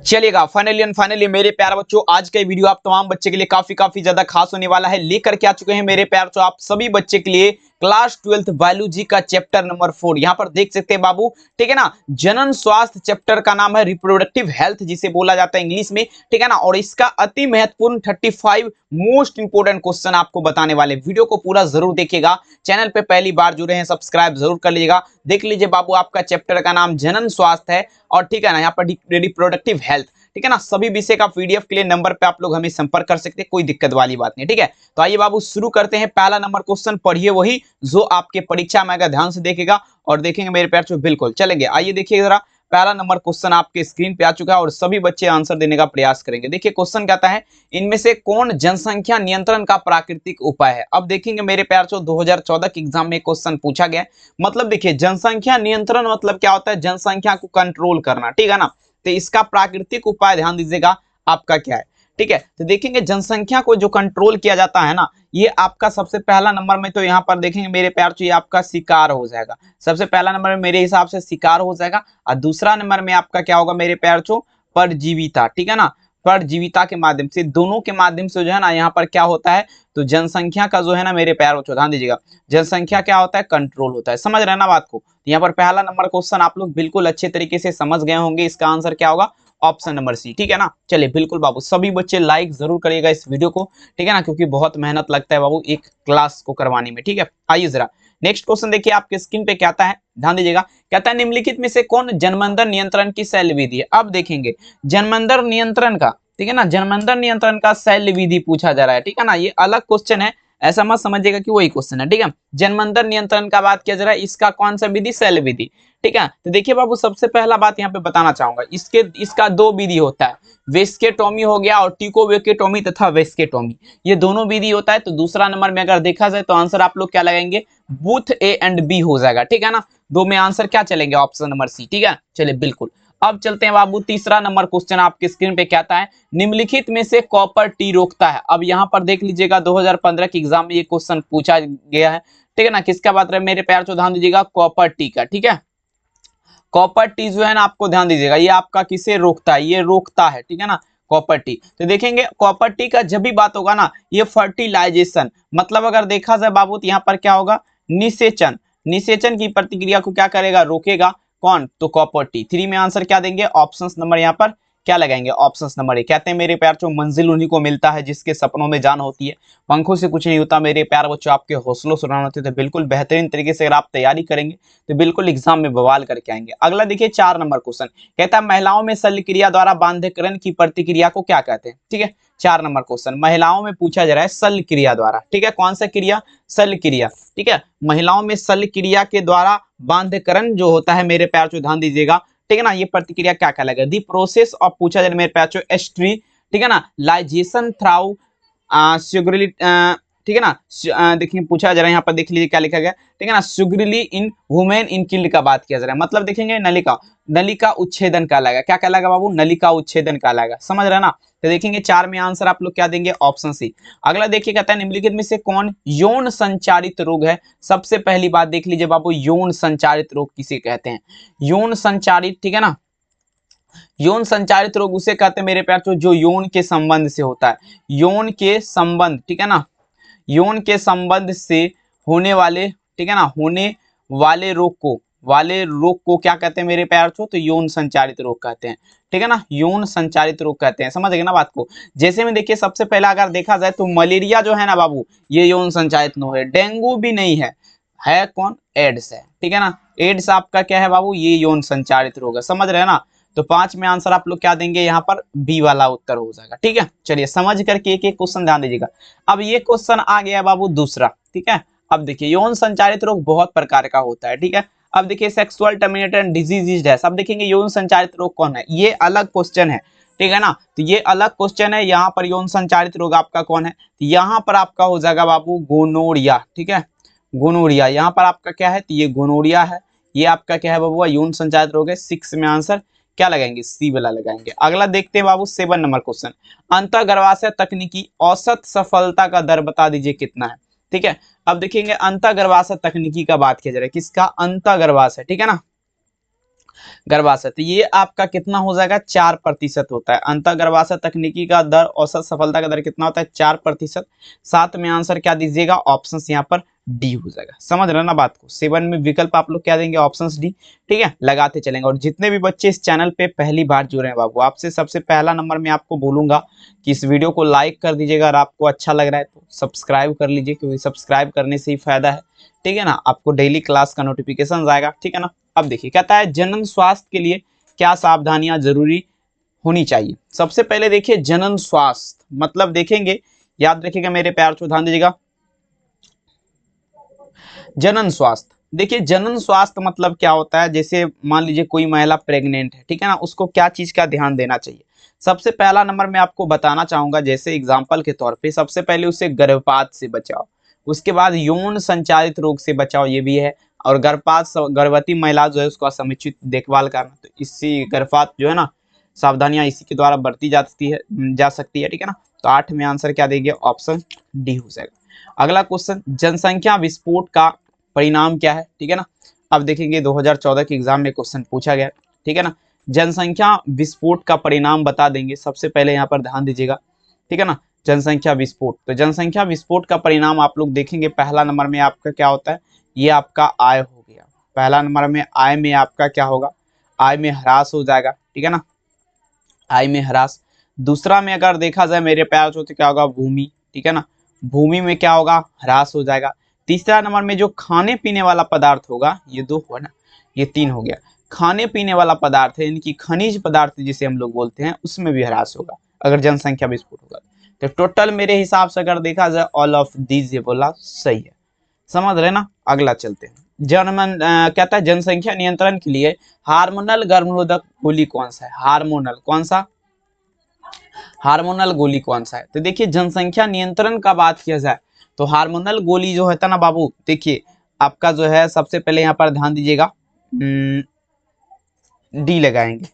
चलिएगा finally and finally मेरे प्यारे बच्चों, आज का वीडियो आप तमाम बच्चे के लिए काफी ज्यादा खास होने वाला है। लेकर के आ चुके हैं मेरे प्यारे बच्चों आप सभी बच्चे के लिए क्लास 12th बायोलॉजी का चैप्टर नंबर 4। यहाँ पर देख सकते हैं बाबू, ठीक है ना। जनन स्वास्थ्य चैप्टर का नाम है रिप्रोडक्टिव हेल्थ, जिसे बोला जाता है इंग्लिश में, ठीक है ना। और इसका अति महत्वपूर्ण 35 मोस्ट इंपोर्टेंट क्वेश्चन आपको बताने वाले। वीडियो को पूरा जरूर देखिएगा। चैनल पे पहली बार जुड़े हैं सब्सक्राइब जरूर कर लीजिएगा। देख लीजिए बाबू, आपका चैप्टर का नाम जनन स्वास्थ्य है और ठीक है ना, यहाँ पर रिप्रोडक्टिव हेल्थ, ठीक है ना। सभी विषय का पीडीएफ के लिए नंबर पे आप लोग हमें संपर्क कर सकते हैं, कोई दिक्कत वाली बात नहीं, ठीक है। तो आइए बाबू शुरू करते हैं। पहला नंबर क्वेश्चन पढ़िए, वही जो आपके परीक्षा में आएगा, ध्यान से देखेगा और देखेंगे मेरे प्यार बच्चों। बिल्कुल चलेंगे, आइए देखिए जरा। पहला नंबर क्वेश्चन आपके स्क्रीन पे आ चुका है और सभी बच्चे आंसर देने का प्रयास करेंगे। देखिए क्वेश्चन कहता है, इनमें से कौन जनसंख्या नियंत्रण का प्राकृतिक उपाय है। अब देखेंगे मेरे प्यार बच्चों, 2014 के एग्जाम में क्वेश्चन पूछा गया। मतलब देखिए जनसंख्या नियंत्रण मतलब क्या होता है, जनसंख्या को कंट्रोल करना, ठीक है ना। तो इसका प्राकृतिक उपाय ध्यान दीजिएगा आपका क्या है, ठीक है। तो देखेंगे जनसंख्या को जो कंट्रोल किया जाता है ना, ये आपका सबसे पहला नंबर में तो यहाँ पर देखेंगे मेरे प्यार, ये आपका शिकार हो जाएगा। सबसे पहला नंबर में मेरे हिसाब से शिकार हो जाएगा और दूसरा नंबर में आपका क्या होगा मेरे प्यार, परजीविता, ठीक है ना। परजीविता के माध्यम से, दोनों के माध्यम से जो है ना, यहाँ पर क्या होता है, तो जनसंख्या का जो है ना मेरे प्यार बच्चों ध्यान दीजिएगा, जनसंख्या क्या होता है, कंट्रोल होता है। समझ रहे हैं ना बात को। यहाँ पर पहला नंबर क्वेश्चन आप लोग बिल्कुल अच्छे तरीके से समझ गए होंगे। इसका आंसर क्या होगा, ऑप्शन नंबर सी, ठीक है ना। चलिए बिल्कुल बाबू, सभी बच्चे लाइक जरूर करिएगा इस वीडियो को, ठीक है ना, क्योंकि बहुत मेहनत लगता है बाबू एक क्लास को करवाने में, ठीक है। आइए जरा नेक्स्ट क्वेश्चन देखिए आपके स्क्रीन पे, कहता है ध्यान दीजिएगा, कहता है निम्नलिखित में से कौन जन्मंदर नियंत्रण की शैल विधि है। अब देखेंगे जन्मंदर नियंत्रण का, ठीक है ना, जन्मंदर नियंत्रण का शैल विधि पूछा जा रहा है, ठीक है ना। ये अलग क्वेश्चन है, ऐसा मत समझिएगा कि वही क्वेश्चन है, ठीक है। जन्मंदर नियंत्रण का बात किया जा रहा है, इसका कौन सा विधि, शैल विधि, ठीक है। तो देखिए बाबू, सबसे पहला बात यहाँ पे बताना चाहूंगा, इसका दो विधि होता है, वेस्केटोमी हो गया और टिकोवेकेटोमी तथा वेस्केटोमी, ये दोनों विधि होता है। तो दूसरा नंबर में अगर देखा जाए तो आंसर आप लोग क्या लगाएंगे, बूथ ए एंड बी हो जाएगा, ठीक है ना। दो में आंसर क्या चलेंगे, ऑप्शन नंबर सी, ठीक है। चलिए बिल्कुल, अब चलते हैं बाबू, तीसरा नंबर क्वेश्चन आपके स्क्रीन पे कहता है, निम्नलिखित में से कॉपर टी रोकता है। अब यहाँ पर देख लीजिएगा 2015 के एग्जाम में ये क्वेश्चन पूछा गया है, ठीक है ना। किसका बात रहे मेरे प्यार, ध्यान दीजिएगा, कॉपर टी का, ठीक है। कॉपर टी जो है ना, आपको ध्यान दीजिएगा, ये आपका किसे रोकता है, ये रोकता है, ठीक है ना, कॉपर टी। तो देखेंगे कॉपर टी का जब भी बात होगा ना, ये फर्टिलाइजेशन, मतलब अगर देखा जाए बाबू तो यहाँ पर क्या होगा, निषेचन, निषेचन की प्रतिक्रिया को क्या करेगा, रोकेगा, कौन, तो कॉपर टी। थ्री में आंसर क्या देंगे, ऑप्शन नंबर यहाँ पर क्या लगाएंगे, ऑप्शन नंबर ए। कहते हैं मेरे प्यार बच्चों, मंजिल उन्हीं को मिलता है जिसके सपनों में जान होती है, पंखों से कुछ नहीं होता मेरे प्यार बच्चों, आपके हौसलों से उड़ान होती है। तो बिल्कुल बेहतरीन तरीके से अगर आप तैयारी करेंगे तो बिल्कुल एग्जाम में बवाल करके आएंगे। अगला देखिए 4 नंबर क्वेश्चन, कहता है महिलाओं में शल्य क्रिया द्वारा बांध्यकरण की प्रतिक्रिया को क्या कहते हैं, ठीक है। 4 नंबर क्वेश्चन महिलाओं में पूछा जा रहा है, शल्य क्रिया द्वारा, ठीक है। कौन सा क्रिया, शल्य क्रिया, ठीक है। महिलाओं में शल्य क्रिया के द्वारा बांध्यकरण जो होता है मेरे प्यार ध्यान दीजिएगा, ठीक है ना, ये प्रतिक्रिया क्या कहलाएगा, दी प्रोसेस ऑफ, पूछा जाए मेरे प्यार एस्ट्री, ठीक है ना, लाइजेशन थ्राउ सुगरली, ठीक है ना। देखिए पूछा जा रहा है यहाँ पर, देख लीजिए क्या लिखा गया, ठीक है ना, सुगरली इन वुमेन इन किल्ड का बात किया जा रहा है। मतलब देखेंगे नलिका, नलिका उच्छेदन कहलाएगा, क्या कहलाएगा बाबू, नलिका उच्छेदन कहलाएगा। समझ रहे हैं ना। तो देखेंगे 4 में आंसर आप लोग क्या देंगे, ऑप्शन सी। अगला देखिए कहता है निम्नलिखित में से कौन यौन संचारित रोग है। सबसे पहली बात देख लीजिए बाबू, यौन संचारित रोग किसे कहते हैं, यौन संचारित, ठीक है ना। यौन संचारित रोग उसे कहते हैं मेरे प्यार, जो यौन के संबंध से होता है, यौन के संबंध, ठीक है ना, यौन के संबंध से होने वाले, ठीक है ना, होने वाले रोग को, वाले रोग को क्या कहते हैं मेरे प्यार, तो यौन संचारित रोग कहते हैं, ठीक है ना, यौन संचारित रोग कहते हैं। समझ गए ना बात को। जैसे में देखिए सबसे पहला अगर देखा जाए तो मलेरिया जो है ना बाबू, ये यौन संचारित रोग है। डेंगू भी नहीं है कौन, एड्स है, ठीक है ना। एड्स आपका क्या है बाबू, ये यौन संचारित रोग है। समझ रहे हैं ना। तो 5 में आंसर आप लोग क्या देंगे, यहाँ पर बी वाला उत्तर हो जाएगा, ठीक है। चलिए समझ करके एक एक क्वेश्चन ध्यान दीजिएगा। अब ये क्वेश्चन आ गया बाबू दूसरा, ठीक है। अब देखिए यौन संचारित रोग बहुत प्रकार का होता है, ठीक है। अब देखिए सेक्सुअल टर्मिनेटेड डिजीज है। अब देखेंगे यौन संचारित रोग कौन है, ये अलग क्वेश्चन है, ठीक है ना। तो ये अलग क्वेश्चन है, यहाँ पर यौन संचारित रोग आपका कौन है, तो यहाँ पर आपका हो जाएगा बाबू गोनोरिया, ठीक है, गोनोरिया। यहाँ पर आपका क्या है, तो ये गोनोरिया है, ये आपका क्या है बाबू, यौन संचारित रोग है। 6 में आंसर क्या लगाएंगे, सी वाला लगाएंगे। अगला देखते हैं बाबू 7 नंबर क्वेश्चन, अंतःगर्भाशय तकनीकी औसत सफलता का दर बता दीजिए कितना है, ठीक है। अब देखेंगे अंतःगर्भाशय तकनीकी का बात किया जा रहा है, किसका, अंतःगर्भाशय, ठीक है ना। गर्भाशय, तो ये आपका कितना हो जाएगा, 4% होता है। अंतः गर्भाशय तकनीकी का दर, औसत सफलता का दर कितना होता है, 4%। साथ में आंसर क्या दीजिएगा, ऑप्शन यहाँ पर डी हो जाएगा। समझ रहे ना बात को। 7 में विकल्प आप लोग क्या देंगे, ऑप्शन डी। ठीक है, लगाते चलेंगे। और जितने भी बच्चे इस चैनल पे पहली बार जुड़े हैं बाबू, आपसे सबसे पहला नंबर मैं आपको बोलूंगा कि इस वीडियो को लाइक कर दीजिएगा, और आपको अच्छा लग रहा है तो सब्सक्राइब कर लीजिए, क्योंकि सब्सक्राइब करने से ही फायदा है। ठीक है ना, आपको डेली क्लास का नोटिफिकेशन आएगा। ठीक है ना। अब देखिए, कहता है जनन स्वास्थ्य के लिए क्या सावधानियां जरूरी होनी चाहिए। सबसे पहले देखिए, जनन स्वास्थ्य मतलब देखेंगे, याद रखिएगा मेरे प्यार को, ध्यान दीजिएगा। जनन स्वास्थ्य, देखिए जनन स्वास्थ्य मतलब क्या होता है, जैसे मान लीजिए कोई महिला प्रेग्नेंट है, ठीक है ना, उसको क्या चीज का ध्यान देना चाहिए। सबसे पहला नंबर मैं आपको बताना चाहूंगा, जैसे एग्जाम्पल के तौर पे, सबसे पहले उसे गर्भपात से बचाओ, उसके बाद यौन संचारित रोग से बचाओ, ये भी है। और गर्भवती महिला जो है उसका समुचित देखभाल करना, तो इसी गर्भपात जो है ना, सावधानियां इसी के द्वारा बरती जा सकती है। ठीक है ना। तो 8 में आंसर क्या देंगे, ऑप्शन डी हो जाएगा। अगला क्वेश्चन, जनसंख्या विस्फोट का परिणाम क्या है। ठीक है ना। अब देखेंगे 2014 के एग्जाम में क्वेश्चन पूछा गया। ठीक है ना। जनसंख्या विस्फोट का परिणाम बता देंगे, सबसे पहले यहाँ पर ध्यान दीजिएगा। ठीक है ना। जनसंख्या विस्फोट, तो जनसंख्या विस्फोट का परिणाम आप लोग देखेंगे, पहला नंबर में आपका क्या होता है, ये आपका आय हो गया। पहला नंबर में आय में आपका क्या होगा, आय में ह्रास हो जाएगा। ठीक है ना, आय में ह्रास। दूसरा में अगर देखा जाए मेरे प्यार तो क्या होगा, भूमि। ठीक है ना, भूमि में क्या होगा, ह्रास हो जाएगा। तीसरा नंबर में जो खाने पीने वाला पदार्थ होगा, ये 2 हुआ ना, ये 3 हो गया। खाने पीने वाला पदार्थ है, यानी कि खनिज पदार्थ जिसे हम लोग बोलते हैं, उसमें भी ह्रास होगा अगर जनसंख्या विस्फोट होगा। तो टोटल मेरे हिसाब से अगर देखा जाए, ऑल ऑफ दीज ये बोला सही है। समझ रहे ना। अगला चलते हैं। कहता है जनसंख्या नियंत्रण के लिए हार्मोनल गर्भनिरोधक गोली कौन सा है, हार्मोनल कौन सा, हार्मोनल गोली कौन सा है। तो देखिए, जनसंख्या नियंत्रण का बात किया जाए तो हार्मोनल गोली जो होता है ना बाबू, देखिए आपका जो है, सबसे पहले यहाँ पर ध्यान दीजिएगा, डी लगाएंगे।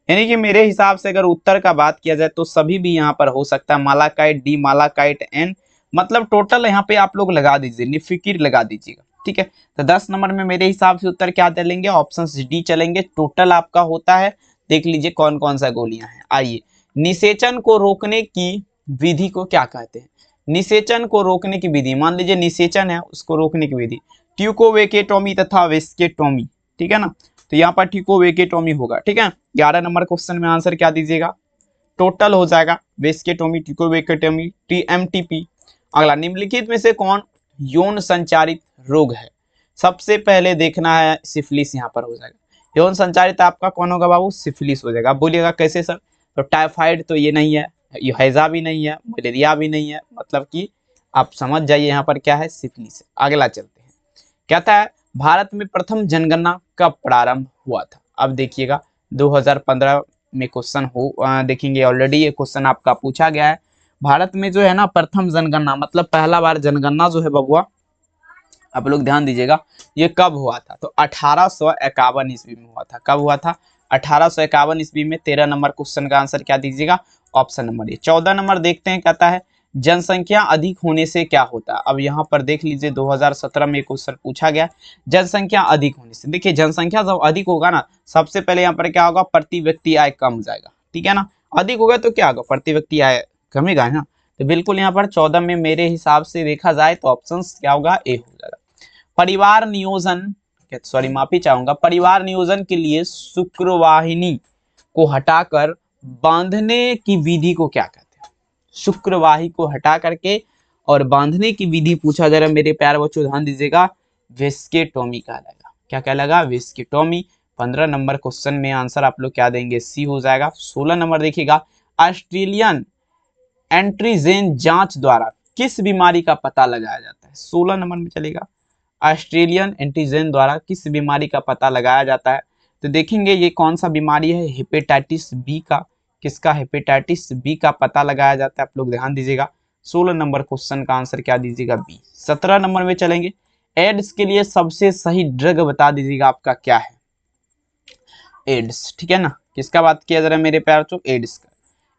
यानी कि मेरे हिसाब से अगर उत्तर का बात किया जाए तो सभी भी यहाँ पर हो सकता है, मालाकाइट डी, मालाकाइट एन, मतलब टोटल यहाँ पे आप लोग लगा दीजिए, निफिकिर लगा दीजिएगा। ठीक है, तो 10 नंबर में मेरे हिसाब से उत्तर क्या चलेंगे, ऑप्शन डी चलेंगे। टोटल आपका होता है, देख लीजिए कौन कौन सा गोलियां हैं। आइए, निषेचन को रोकने की विधि को क्या कहते हैं। निषेचन को रोकने की विधि, मान लीजिए निषेचन है, उसको रोकने की विधि ट्यूकोवेकेटोमी तथा वेस्केटोमी। ठीक है ना, तो यहाँ पर ट्यूकोवेकेटोमी होगा। ठीक है, 11 नंबर क्वेश्चन में आंसर क्या दीजिएगा, टोटल हो जाएगा वेस्केटोमी, ट्यूकोवेकेटोमी, टीएमटीपी। अगला, निम्नलिखित में से कौन यौन संचारित रोग है। सबसे पहले देखना है सिफिलिस, यहाँ पर हो जाएगा। यौन संचारित आपका कौन होगा बाबू, सिफिलिस हो जाएगा। आप बोलिएगा कैसे सर, तो टाइफाइड तो ये नहीं है, ये हैजा भी नहीं है, मलेरिया भी नहीं है, मतलब कि आप समझ जाइए यहाँ पर क्या है, सिफिलिस है। अगला चलते हैं। कहता है भारत में प्रथम जनगणना कब प्रारंभ हुआ था। अब देखिएगा 2015 में क्वेश्चन देखेंगे, ऑलरेडी ये क्वेश्चन आपका पूछा गया है। भारत में जो है ना प्रथम जनगणना, मतलब पहला बार जनगणना जो है बबुआ, आप लोग ध्यान दीजिएगा, ये कब हुआ था, तो 1851 ईस्वी में हुआ था। कब हुआ था, 1851 ईस्वी में। 13 नंबर क्वेश्चन का आंसर क्या दीजिएगा, ऑप्शन नंबर ए। 14 नंबर देखते हैं, कहता है जनसंख्या अधिक होने से क्या होता है। अब यहाँ पर देख लीजिए 2017 में क्वेश्चन पूछा गया, जनसंख्या अधिक होने से। देखिए जनसंख्या जब अधिक होगा ना, सबसे पहले यहाँ पर क्या होगा, प्रति व्यक्ति आय कम हो जाएगा। ठीक है ना, अधिक होगा तो क्या होगा, प्रति व्यक्ति आय कमेगा ना। तो बिल्कुल यहाँ पर 14 में मेरे हिसाब से देखा जाए तो ऑप्शन क्या होगा, ए हो जाएगा। परिवार नियोजन, सॉरी माफी चाहूंगा, परिवार नियोजन के लिए शुक्रवाहिनी को हटाकर बांधने की विधि को क्या कहते हैं। शुक्रवाही को हटा करके और बांधने की विधि पूछा जा रहा है मेरे प्यारे बच्चों, ध्यान दीजिएगा, वेस्केटोमी कहलाएगा। क्या कहलाएगा, वेस्केटोमी। 15 नंबर क्वेश्चन में आंसर आप लोग क्या देंगे, सी हो जाएगा। 16 नंबर देखिएगा, ऑस्ट्रेलियन एंटीजन जांच द्वारा किस बीमारी का पता लगाया जाता है। 16 नंबर में चलेगा, ऑस्ट्रेलियन एंटीजन द्वारा किस बीमारी का पता लगाया जाता है। तो देखेंगे ये कौन सा बीमारी है, हेपेटाइटिस बी का। किसका, हेपेटाइटिस बी का पता लगाया जाता है, आप लोग ध्यान दीजिएगा। 16 नंबर क्वेश्चन का आंसर क्या दीजिएगा, बी। 17 नंबर में चलेंगे, एड्स के लिए सबसे सही ड्रग बता दीजिएगा आपका क्या है, एड्स। ठीक है ना, किसका बात किया जा रहा है मेरे प्यार चो, एड्स का।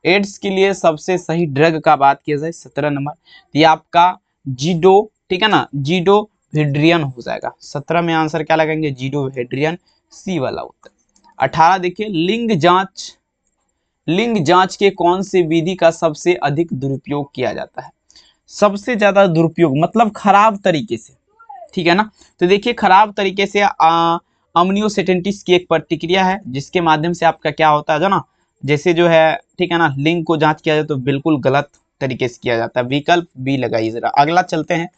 एड्स के लिए सबसे सही ड्रग का बात किया जाए, 17 नंबर, ये आपका जीडो, ठीक है ना, जीडो वेड्रियन हो जाएगा। 17 में आंसर क्या लगेंगे, जीडो वेड्रियन, सी वाला उत्तर। 18 देखिए, लिंग जांच के कौन सी विधि का सबसे अधिक दुरुपयोग किया जाता है? सबसे ज्यादा दुरुपयोग मतलब खराब तरीके से, ठीक है ना। तो देखिए खराब तरीके से अम्नियोसेटेंटिस की एक प्रतिक्रिया है जिसके माध्यम से आपका क्या होता है जो ना, जैसे जो है, ठीक है ना, लिंग को जांच किया जाए तो बिल्कुल गलत तरीके से किया जाता है। विकल्प बी लगाइए जरा। अगला चलते हैं,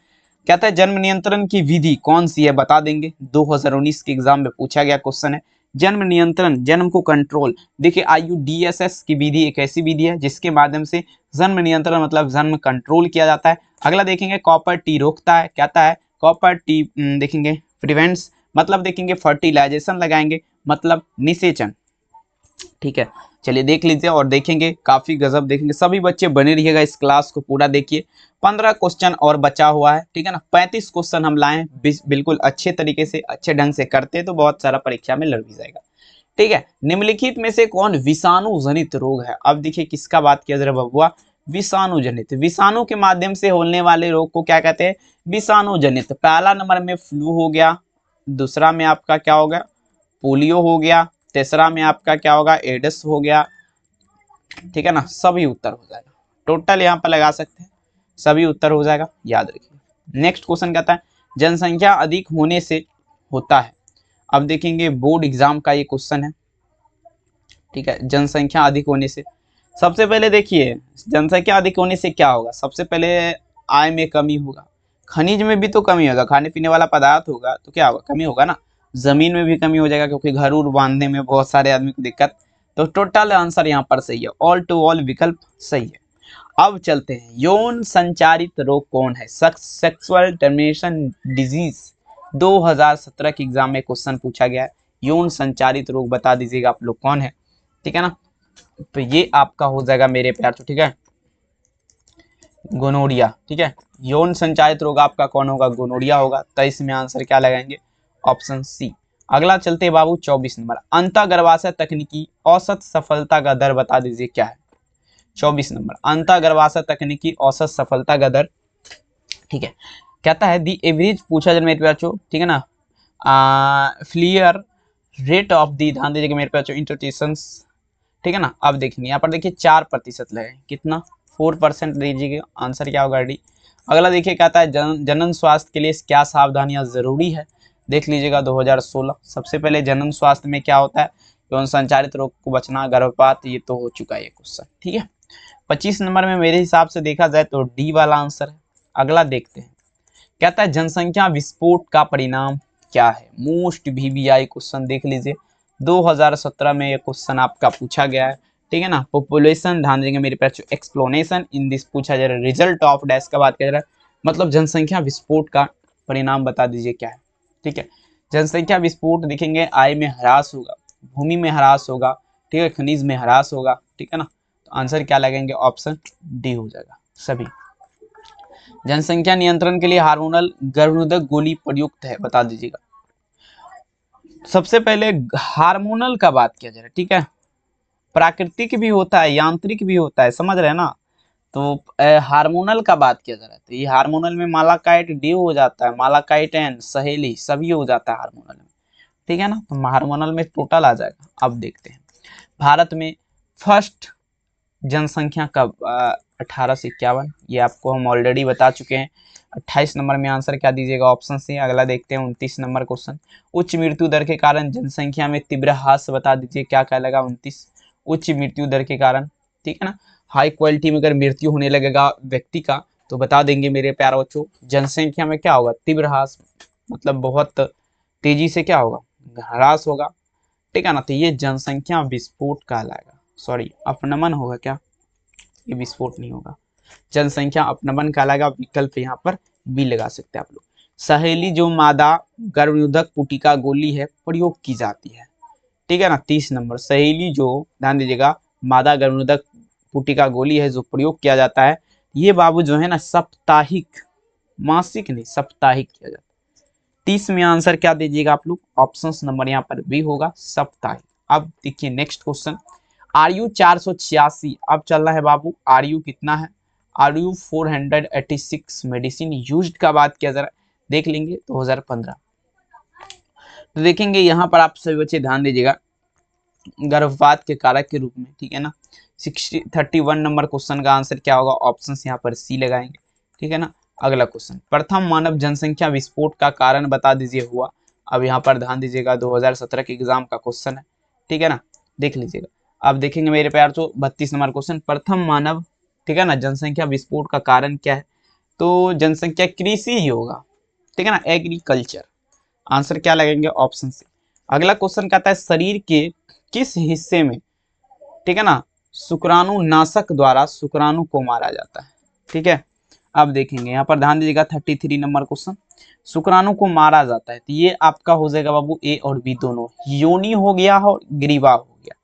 कहता है जन्म नियंत्रण की विधि कौन सी है, बता देंगे। 2019 के एग्जाम में पूछा गया क्वेश्चन है। जन्म नियंत्रण, जन्म को कंट्रोल, देखिए IUDSS की विधि एक ऐसी विधि है जिसके माध्यम से जन्म नियंत्रण मतलब जन्म कंट्रोल किया जाता है। अगला देखेंगे कॉपर टी रोकता है, कहता है कॉपर टी देखेंगे प्रिवेंट्स, मतलब देखेंगे फर्टिलाइजेशन लगाएंगे, मतलब निषेचन, ठीक है। चलिए देख लीजिए और देखेंगे, काफी गजब देखेंगे। सभी बच्चे बने रहिएगा, इस क्लास को पूरा देखिए। 15 क्वेश्चन और बचा हुआ है, ठीक है ना। 35 क्वेश्चन हम लाए, बिल्कुल अच्छे तरीके से अच्छे ढंग से करते तो बहुत सारा परीक्षा में लड़ भी जाएगा, ठीक है। निम्नलिखित में से कौन विषाणु जनित रोग है? अब देखिए किसका बात किया जरा बबुआ, विषाणु जनित, विषाणु के माध्यम से होने वाले रोग को क्या कहते हैं? विषाणु जनित। पहला नंबर में फ्लू हो गया, दूसरा में आपका क्या हो गया, पोलियो हो गया, तीसरा में आपका क्या होगा, एड्स हो गया, ठीक है ना। सभी उत्तर हो जाएगा, टोटल यहाँ पर लगा सकते हैं, सभी उत्तर हो जाएगा, याद रखिए। नेक्स्ट क्वेश्चन कहता है जनसंख्या अधिक होने से होता है। अब देखेंगे बोर्ड एग्जाम का ये क्वेश्चन है, ठीक है। जनसंख्या अधिक होने से, सबसे पहले देखिए जनसंख्या अधिक होने से क्या होगा, सबसे पहले आय में कमी होगा, खनिज में भी तो कमी होगा, खाने पीने वाला पदार्थ होगा तो क्या होगा, कमी होगा ना। जमीन में भी कमी हो जाएगा क्योंकि घर उर बांधने में बहुत सारे आदमी को दिक्कत। तो टोटल आंसर यहाँ पर सही है, ऑल टू ऑल विकल्प सही है। अब चलते हैं, यौन संचारित रोग कौन है? सेक्सुअल टर्मिनेशन डिजीज 2017 के एग्जाम में क्वेश्चन पूछा गया है। यौन संचारित रोग बता दीजिएगा आप लोग कौन है, ठीक है ना। तो ये आपका हो जाएगा मेरे प्यार, तो ठीक है, गोनोरिया, ठीक है। यौन संचारित रोग आपका कौन होगा, गोनोरिया होगा। तो इसमें आंसर क्या लगाएंगे, ऑप्शन सी। अगला चलते हैं बाबू 24 नंबर, अंतःगर्भाशय तकनीकी औसत सफलता का दर बता दीजिए क्या है। 24 नंबर, अंतःगर्भाशय तकनीकी औसत सफलता का दर, ठीक है। कहता है दी एवरेज पूछा जाए मेरे बच्चों, ठीक है ना, फ्लियर रेट ऑफ दी, ध्यान दीजिएगा मेरे बच्चों, इंटरटेशंस, ठीक है ना। अब देखेंगे यहाँ पर देखिए 4% लगे, कितना, 4% दीजिएगा, आंसर क्या होगा डी। अगला देखिए कहता है जनन स्वास्थ्य के लिए क्या सावधानियां जरूरी है, देख लीजिएगा 2016। सबसे पहले जनन स्वास्थ्य में क्या होता है, यौन संचारित रोग को बचना, गर्भपात, ये तो हो चुका है ये क्वेश्चन, ठीक है। 25 नंबर में मेरे हिसाब से देखा जाए तो डी वाला आंसर है। अगला देखते हैं, कहता है जनसंख्या विस्फोट का परिणाम क्या है, मोस्ट VVI क्वेश्चन देख लीजिए। 2017 में ये क्वेश्चन आपका पूछा गया है, ठीक है ना। पॉपुलेशन, ध्यान देंगे मेरे पास, एक्सप्लोनेशन इन दिस पूछा जा रहा है, रिजल्ट ऑफ डैश का बात कर रहा है, मतलब जनसंख्या विस्फोट का परिणाम बता दीजिए क्या है, ठीक है। जनसंख्या विस्फोट देखेंगे, आय में ह्रास होगा, भूमि में ह्रास होगा, ठीक है, खनिज में ह्रास होगा, ठीक है ना। तो आंसर क्या लगेंगे, ऑप्शन डी हो जाएगा सभी। जनसंख्या नियंत्रण के लिए हार्मोनल गर्भनिरोधक गोली प्रयुक्त है, बता दीजिएगा। सबसे पहले हार्मोनल का बात किया जा रहा है, ठीक है। प्राकृतिक भी होता है, यांत्रिक भी होता है, समझ रहे हैं ना। तो हार्मोनल का बात किया जा रहा है, तो ये हार्मोनल में मालाकाइट डी हो जाता है, मालाकाइट एंड सहेली सभी हो जाता है हार्मोनल में, ठीक है ना। तो हार्मोनल में टोटल आ जाएगा। अब देखते हैं भारत में फर्स्ट जनसंख्या कब, 18 से 51, ये आपको हम ऑलरेडी बता चुके हैं। 28 नंबर में आंसर क्या दीजिएगा, ऑप्शन सी। अगला देखते हैं 29 नंबर क्वेश्चन, उच्च मृत्यु दर के कारण जनसंख्या में तीव्र ह्रास बता दीजिए क्या क्या लगा, 29, उच्च मृत्यु दर के कारण, ठीक है ना। हाई क्वालिटी में अगर मृत्यु होने लगेगा व्यक्ति का तो बता देंगे मेरे प्यारे बच्चों, जनसंख्या में क्या होगा, तीव्र ह्रास, मतलब बहुत तेजी से क्या होगा, ह्रास होगा, ठीक है ना। तो ये जनसंख्या विस्फोट कहलाएगा, सॉरी अपनमन होगा क्या, ये विस्फोट नहीं होगा, जनसंख्या अपनमन कहलाएगा। विकल्प यहाँ पर बी लगा सकते हैं आप लोग। सहेली जो मादा गर्भनिरोधक पुटिका गोली है प्रयोग की जाती है, ठीक है ना। 30 नंबर, सहेली जो, ध्यान दीजिएगा, मादा गर्भनिरोधक पुटिका गोली है जो प्रयोग किया जाता है, ये बाबू जो है ना साप्ताहिक, मासिक नहीं साप्ताहिक किया जाता है। 30 में आंसर क्या दीजिएगा आप लोग, ऑप्शन नंबर यहाँ पर बी होगा, साप्ताहिक। अब देखिए नेक्स्ट क्वेश्चन, RU 486, अब चल रहा है बाबू, RU कितना है, RU 486 मेडिसिन यूज्ड का बात किया जरा देख लेंगे 2015। तो देखेंगे यहाँ पर आप सभी बच्चे ध्यान दीजिएगा, गर्भपात के कारक के रूप में, ठीक है ना। 31 नंबर क्वेश्चन का आंसर क्या होगा, ऑप्शन यहाँ पर सी लगाएंगे, ठीक है ना। अगला क्वेश्चन, प्रथम मानव जनसंख्या विस्फोट का कारण बता दीजिए हुआ। अब यहाँ पर ध्यान दीजिएगा, 2017 के एग्जाम का क्वेश्चन है, ठीक है ना, देख लीजिएगा। अब देखेंगे मेरे प्यार तो 32 नंबर क्वेश्चन, प्रथम मानव, ठीक है ना, जनसंख्या विस्फोट का कारण क्या है, तो जनसंख्या कृषि ही होगा, ठीक है ना, एग्रीकल्चर। आंसर क्या लगेंगे, ऑप्शन सी। अगला क्वेश्चन कहता है शरीर के किस हिस्से में, ठीक है ना, शुक्राणु नाशक द्वारा शुक्राणु को मारा जाता है, ठीक है। अब देखेंगे यहाँ पर ध्यान दीजिएगा 33 नंबर क्वेश्चन, शुक्राणु को मारा जाता है, तो ये आपका हो जाएगा बाबू ए और बी दोनों, योनि हो गया और ग्रीवा हो गया,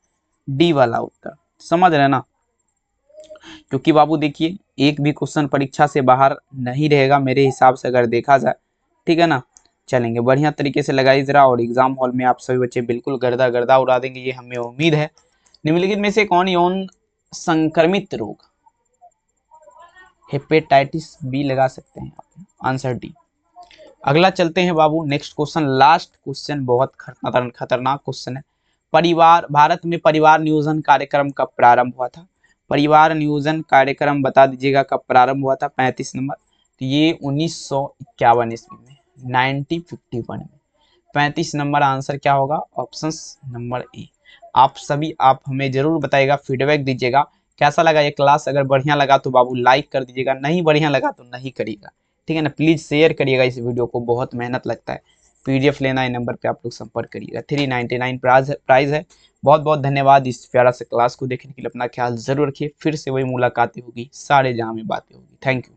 डी वाला उत्तर, समझ रहे ना। क्योंकि बाबू देखिए एक भी क्वेश्चन परीक्षा से बाहर नहीं रहेगा मेरे हिसाब से अगर देखा जाए, ठीक है ना। चलेंगे बढ़िया तरीके से लगाइए जरा, और एग्जाम हॉल में आप सभी बच्चे बिल्कुल गर्दा गर्दा उड़ा देंगे, ये हमें उम्मीद है। निम्नलिखित में से कौन यौन संक्रमित रोग, हेपेटाइटिस बी लगा सकते हैं आप, आंसर डी। अगला चलते हैं बाबू नेक्स्ट क्वेश्चन, लास्ट क्वेश्चन, बहुत खतरनाक क्वेश्चन है। परिवार, भारत में परिवार नियोजन कार्यक्रम कब प्रारंभ हुआ था, परिवार नियोजन कार्यक्रम बता दीजिएगा कब प्रारंभ हुआ था, 35 नंबर, तो ये 1951 ईस्वी में, 1951 में। 35 नंबर आंसर क्या होगा, ऑप्शन नंबर ए। आप हमें जरूर बताइएगा, फीडबैक दीजिएगा कैसा लगा ये क्लास। अगर बढ़िया लगा तो बाबू लाइक कर दीजिएगा, नहीं बढ़िया लगा तो नहीं करिएगा, ठीक है ना। प्लीज शेयर करिएगा इस वीडियो को, बहुत मेहनत लगता है। पीडीएफ लेना है नंबर पे आप लोग संपर्क करिएगा, 399 प्राइस है। बहुत बहुत धन्यवाद इस प्यारा से क्लास को देखने के लिए, अपना ख्याल जरूर रखिए। फिर से वही मुलाकातें होगी, सारे जहां में बातें होगी। Thank you.